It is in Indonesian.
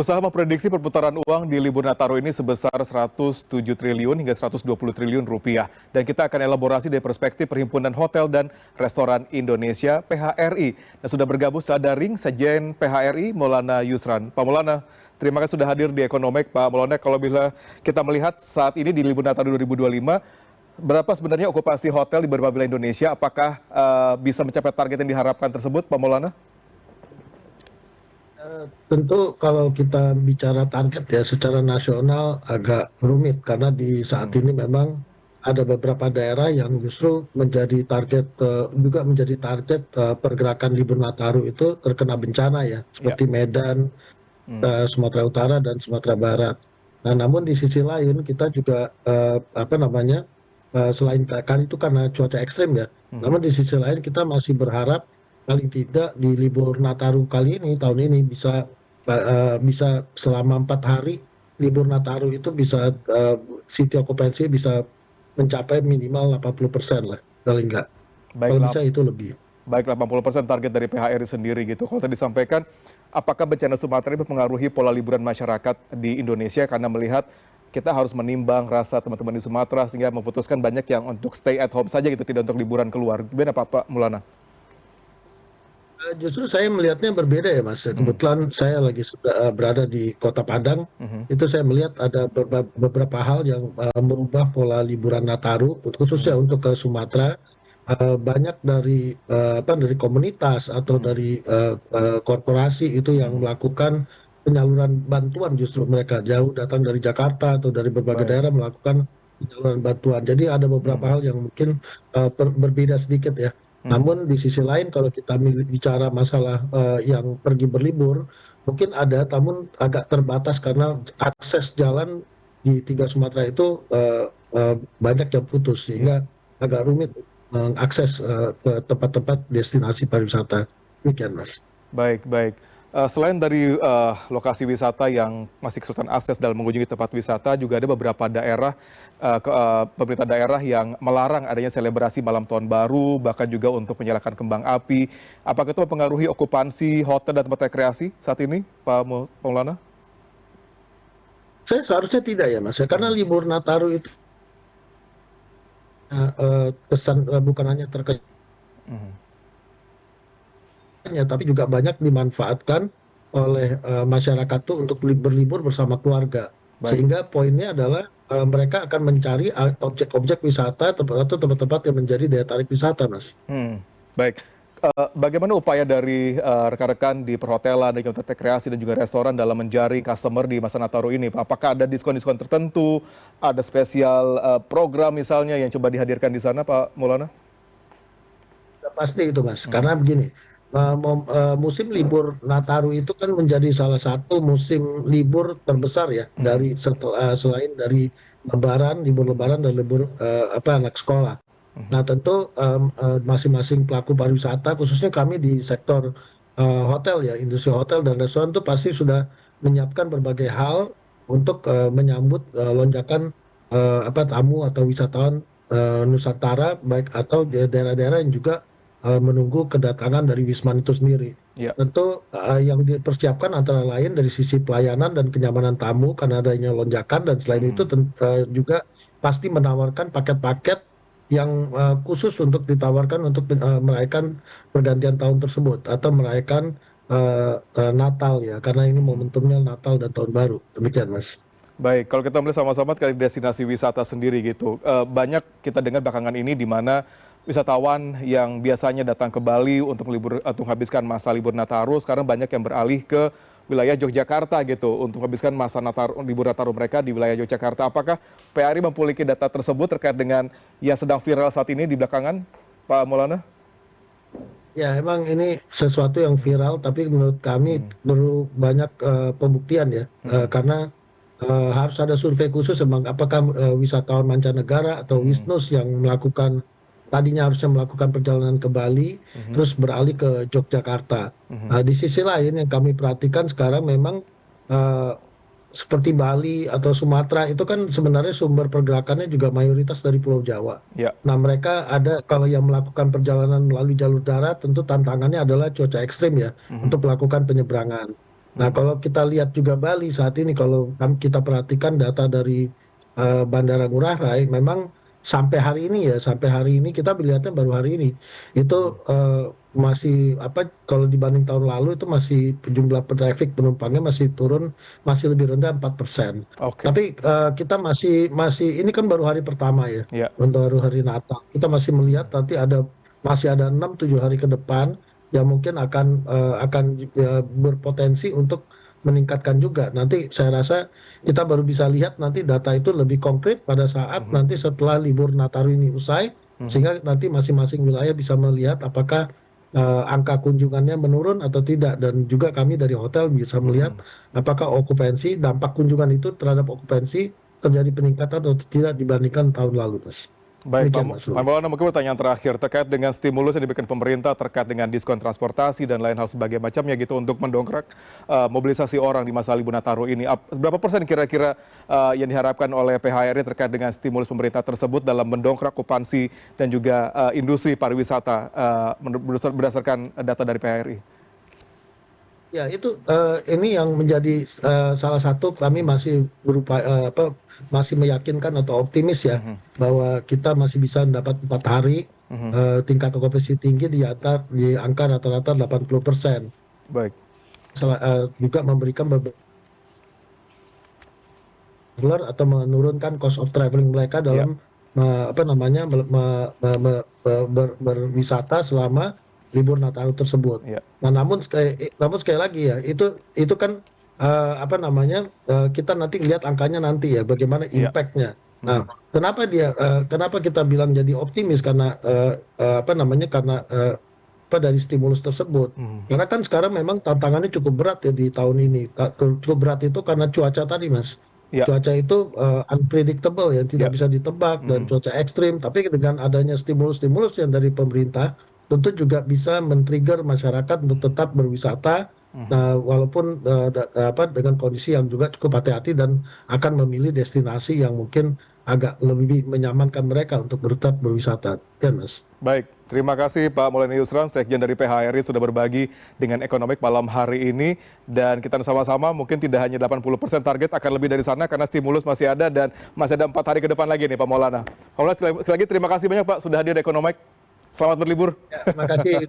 Pengusaha memprediksi perputaran uang di libur Nataru ini sebesar 107 triliun hingga 120 triliun rupiah. Dan kita akan elaborasi dari perspektif Perhimpunan Hotel dan Restoran Indonesia (PHRI). Dan sudah bergabung secara daring Sekjen PHRI Maulana Yusran. Pak Maulana, terima kasih sudah hadir di Ekonomek. Pak Maulana, kalau bisa kita melihat saat ini di libur Nataru 2025, berapa sebenarnya okupasi hotel di beberapa wilayah Indonesia? Apakah bisa mencapai target yang diharapkan tersebut, Pak Maulana? Tentu kalau kita bicara target ya secara nasional agak rumit karena di saat ini memang ada beberapa daerah yang justru menjadi target juga menjadi target pergerakan libur Nataru itu terkena bencana ya Ya. seperti Medan, Sumatera Utara dan Sumatera Barat. Nah, namun di sisi lain kita juga selain kan itu karena cuaca ekstrim ya. Namun di sisi lain kita masih berharap paling tidak di libur Nataru kali ini tahun ini bisa selama 4 hari libur Nataru itu bisa city occupancy bisa mencapai minimal 80% lah, paling enggak. Baik, Kalau bisa itu lebih. baik 80% target dari PHRI sendiri gitu. Kalau tadi disampaikan, apakah bencana Sumatera ini mempengaruhi pola liburan masyarakat di Indonesia karena melihat kita harus menimbang rasa teman-teman di Sumatera sehingga memutuskan banyak yang untuk stay at home saja gitu, tidak untuk liburan keluar. Gimana Pak Maulana? Justru saya melihatnya berbeda ya Mas. Kebetulan saya lagi berada di Kota Padang. Itu saya melihat ada beberapa hal yang merubah pola liburan Nataru, khususnya untuk ke Sumatera. Banyak dari komunitas atau dari korporasi itu yang melakukan penyaluran bantuan, justru mereka jauh datang dari Jakarta atau dari berbagai Baik. daerah melakukan penyaluran bantuan. Jadi ada beberapa hal yang mungkin berbeda sedikit ya. Namun di sisi lain kalau kita bicara masalah yang pergi berlibur, mungkin ada, namun agak terbatas karena akses jalan di 3 Sumatera itu banyak yang putus, sehingga agak rumit mengakses ke tempat-tempat destinasi pariwisata. Demikian, Mas. Baik, baik. Selain dari lokasi wisata yang masih kesulitan akses dalam mengunjungi tempat wisata, juga ada beberapa daerah, pemerintah daerah yang melarang adanya selebrasi malam tahun baru, bahkan juga untuk menyalakan kembang api. Apakah itu mempengaruhi okupansi hotel dan tempat rekreasi saat ini, Pak Maulana? Saya seharusnya tidak ya, Mas, karena libur Nataru itu bukan hanya terkesan, tapi juga banyak dimanfaatkan oleh masyarakat tuh untuk berlibur bersama keluarga. Baik. Sehingga poinnya adalah mereka akan mencari objek-objek wisata atau tempat-tempat yang menjadi daya tarik wisata, Mas. Baik. Bagaimana upaya dari rekan-rekan di perhotelan, dan tempat rekreasi dan juga restoran dalam menjaring customer di masa Nataru ini, Pak? Apakah ada diskon-diskon tertentu, ada spesial program misalnya yang coba dihadirkan di sana, Pak Maulana? Pasti itu, Mas. Karena begini, musim libur Nataru itu kan menjadi salah satu musim libur terbesar ya dari selain dari libur Lebaran dan libur anak sekolah. Nah, tentu masing-masing pelaku pariwisata, khususnya kami di sektor hotel ya, industri hotel dan restoran itu pasti sudah menyiapkan berbagai hal untuk menyambut lonjakan tamu atau wisatawan Nusantara, baik atau daerah-daerah yang juga menunggu kedatangan dari Wisman itu sendiri. Ya. Tentu yang dipersiapkan antara lain dari sisi pelayanan dan kenyamanan tamu karena adanya lonjakan, dan selain itu juga pasti menawarkan paket-paket yang khusus untuk ditawarkan untuk merayakan pergantian tahun tersebut atau merayakan Natal ya, karena ini momentumnya Natal dan Tahun Baru. Demikian, Mas. Baik, kalau kita melihat sama-sama terkait destinasi wisata sendiri gitu, banyak kita dengar belakangan ini di mana wisatawan yang biasanya datang ke Bali untuk menghabiskan masa libur Nataru, sekarang banyak yang beralih ke wilayah Yogyakarta gitu untuk menghabiskan masa libur Nataru mereka di wilayah Yogyakarta. Apakah PHRI memiliki data tersebut terkait dengan yang sedang viral saat ini di belakangan, Pak Maulana? Ya, emang ini sesuatu yang viral, tapi menurut kami perlu banyak pembuktian ya, karena harus ada survei khusus memang apakah wisatawan mancanegara atau Wisnus yang tadinya harusnya melakukan perjalanan ke Bali terus beralih ke Yogyakarta. Di sisi lain yang kami perhatikan sekarang memang eh, seperti Bali atau Sumatera itu kan sebenarnya sumber pergerakannya juga mayoritas dari Pulau Jawa. Ya. Nah, mereka ada, kalau yang melakukan perjalanan melalui jalur darat tentu tantangannya adalah cuaca ekstrim ya untuk melakukan penyeberangan. Nah, kalau kita lihat juga Bali saat ini, kalau kita perhatikan data dari Bandara Ngurah Rai, memang sampai hari ini kita melihatnya baru hari ini itu masih apa? Kalau dibanding tahun lalu itu masih jumlah traffic penumpangnya masih turun, masih lebih rendah 4%. Oke, Tapi kita masih masih ini kan baru hari pertama ya, ya. baru hari Natal. Kita masih melihat nanti masih ada 6-7 hari ke depan yang mungkin akan berpotensi untuk meningkatkan juga. Nanti saya rasa kita baru bisa lihat nanti data itu lebih konkret pada saat nanti setelah libur Nataru ini usai, sehingga nanti masing-masing wilayah bisa melihat apakah angka kunjungannya menurun atau tidak, dan juga kami dari hotel bisa melihat apakah dampak kunjungan itu terhadap okupansi terjadi peningkatan atau tidak dibandingkan tahun lalu, Mas. Baik, Demikian, Mas Pak Ruli. Maulana, mungkin pertanyaan terakhir terkait dengan stimulus yang diberikan pemerintah terkait dengan diskon transportasi dan lain hal sebagainya macamnya gitu untuk mendongkrak mobilisasi orang di masa libur Nataru ini. Berapa persen kira-kira yang diharapkan oleh PHRI terkait dengan stimulus pemerintah tersebut dalam mendongkrak okupansi dan juga industri pariwisata berdasarkan data dari PHRI? Ya, itu ini yang menjadi salah satu kami masih masih meyakinkan atau optimis ya bahwa kita masih bisa mendapat 4 hari tingkat okupansi tinggi di angka rata-rata 80%. Baik, Juga memberikan beberapa atau menurunkan cost of traveling mereka ya, dalam apa namanya berwisata selama libur Nataru tersebut. ya, Nah, namun sekali lagi ya, itu kan apa namanya kita nanti lihat angkanya nanti ya, bagaimana ya. impactnya. Nah, kenapa kita bilang jadi optimis karena apa namanya karena apa dari stimulus tersebut. Karena kan sekarang memang tantangannya cukup berat ya di tahun ini. Cukup berat itu karena cuaca tadi, Mas. Ya, Cuaca itu unpredictable ya, ya. tidak bisa ditebak dan cuaca ekstrim. Tapi dengan adanya stimulus-stimulus yang dari pemerintah, tentu juga bisa men-trigger masyarakat untuk tetap berwisata. Nah, walaupun dengan kondisi yang juga cukup hati-hati dan akan memilih destinasi yang mungkin agak lebih menyamankan mereka untuk tetap berwisata. Ya, Mas. Baik, terima kasih Pak Maulana Yusran, Sekjen dari PHRI sudah berbagi dengan Ekonomik malam hari ini. Dan kita sama-sama mungkin tidak hanya 80% target, akan lebih dari sana karena stimulus masih ada dan masih ada 4 hari ke depan lagi nih Pak Maulana. Pak Maulana, sekali lagi terima kasih banyak Pak sudah hadir di Ekonomik. Selamat berlibur. Ya, terima kasih.